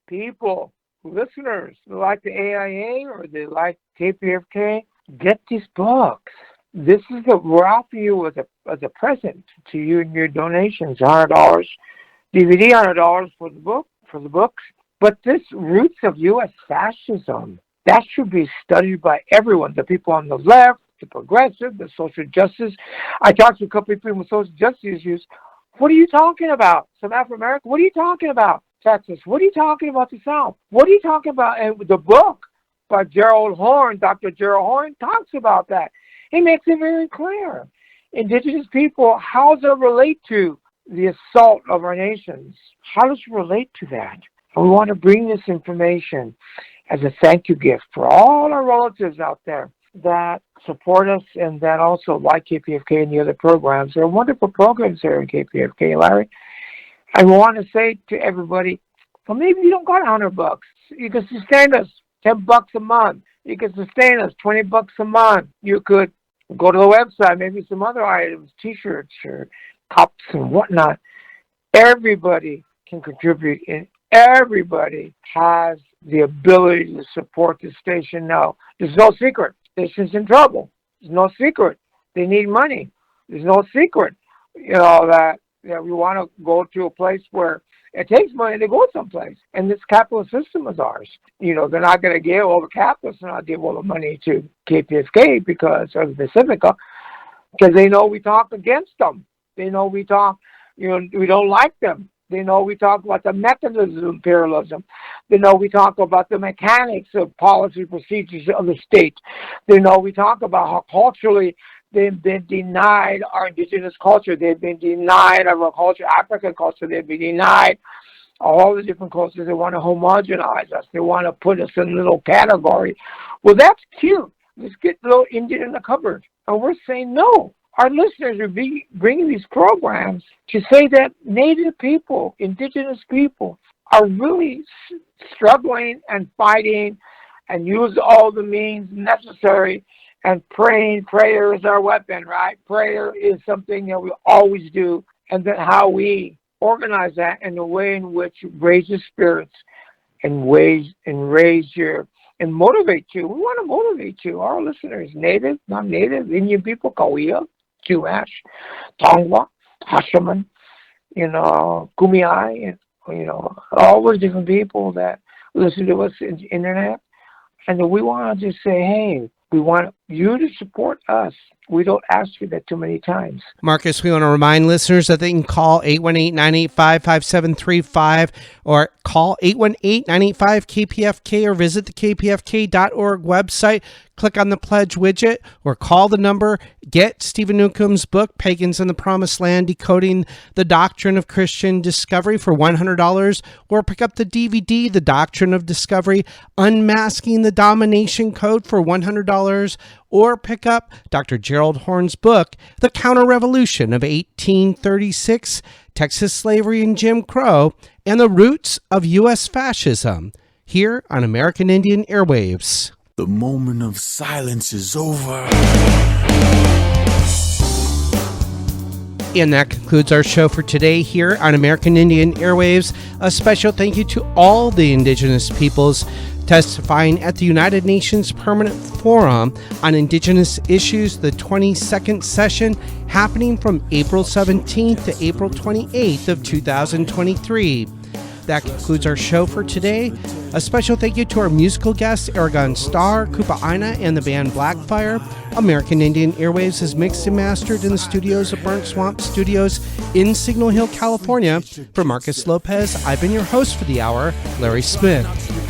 people, listeners who like the AIA or they like KPFK, get these books. This is we're offering you as a present to you and your donations, $100 DVD, $100 for the books. But this Roots of U.S. Fascism, that should be studied by everyone, the people on the left, the progressive, the social justice. I talked to a couple of people with social justice issues. What are you talking about? South Africa? What are you talking about? Texas? What are you talking about the South? What are you talking about? And the book by Gerald Horne, Dr. Gerald Horne, talks about that. He makes it very clear. Indigenous people, how does it relate to the assault of our nations. How does it relate to that? And we want to bring this information as a thank you gift for all our relatives out there that support us and that also like KPFK and the other programs. There are wonderful programs here in KPFK, Larry. I want to say to everybody, well, maybe you don't got $100. You can sustain us $10 a month. You can sustain us $20 a month. You could go to the website, maybe some other items, T-shirts or cups and whatnot. Everybody can contribute, and everybody has the ability to support the station now. There's no secret. The station's in trouble. There's no secret. They need money. There's no secret, that we want to go to a place where it takes money to go someplace. And this capitalist system is ours. They're not going to give all the capitalists, not give all the money to KPFK or the Pacifica, because they know we talk against them. They know we talk, we don't like them. They know we talk about the mechanisms of imperialism. They know we talk about the mechanics of policy procedures of the state. They know we talk about how culturally they've been denied our indigenous culture. They've been denied our culture, African culture. They've been denied all the different cultures. They want to homogenize us. They want to put us in a little category. Well, that's cute. Let's get a little Indian in the cupboard. And we're saying no. Our listeners are bringing these programs to say that Native people, Indigenous people, are really struggling and fighting and use all the means necessary. And praying, prayer is our weapon, right? Prayer is something that we always do. And then how we organize that in a way in which raises spirits and and motivate you. We want to motivate you, our listeners, Native, non-Native, Indian people, Kauai, Chumash, Tongva, Hashaman, Kumeyaay, all those different people that listen to us on the internet. And we want to just say, hey, we want you to support us. We don't ask you that too many times. Marcus, we want to remind listeners that they can call 818-985-5735 or call 818-985-KPFK or visit the kpfk.org website. Click on the pledge widget or call the number. Get Stephen Newcomb's book, Pagans in the Promised Land, Decoding the Doctrine of Christian Discovery for $100, or pick up the DVD, The Doctrine of Discovery, Unmasking the Domination Code for $100, or pick up Dr. Gerald Horn's book, The Counter-Revolution of 1836, Texas Slavery and Jim Crow, and the Roots of U.S. Fascism, here on American Indian Airwaves. The moment of silence is over. And that concludes our show for today here on American Indian Airwaves. A special thank you to all the Indigenous peoples testifying at the United Nations Permanent Forum on Indigenous Issues, the 22nd session happening from April 17th to April 28th of 2023. That concludes our show for today. A special thank you to our musical guests, Aragon Star, Kupa Aina, and the band Blackfire. American Indian Airwaves is mixed and mastered in the studios of Burnt Swamp Studios in Signal Hill, California. For Marcus Lopez, I've been your host for the hour, Larry Smith.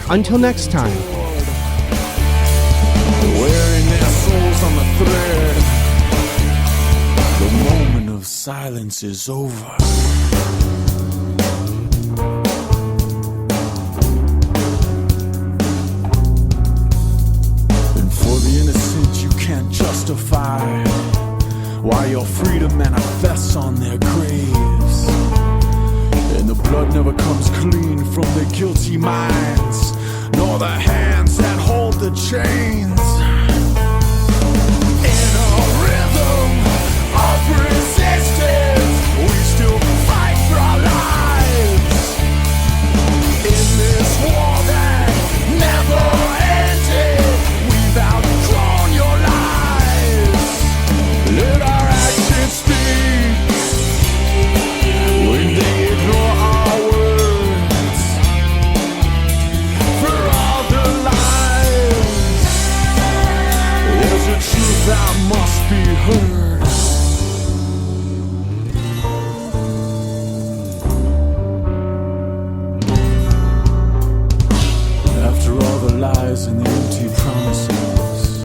Until next time. Wearing their souls on the thread. The moment of silence is over. Justify why your freedom manifests on their graves, and the blood never comes clean from the guilty minds, nor the hands that hold the chains.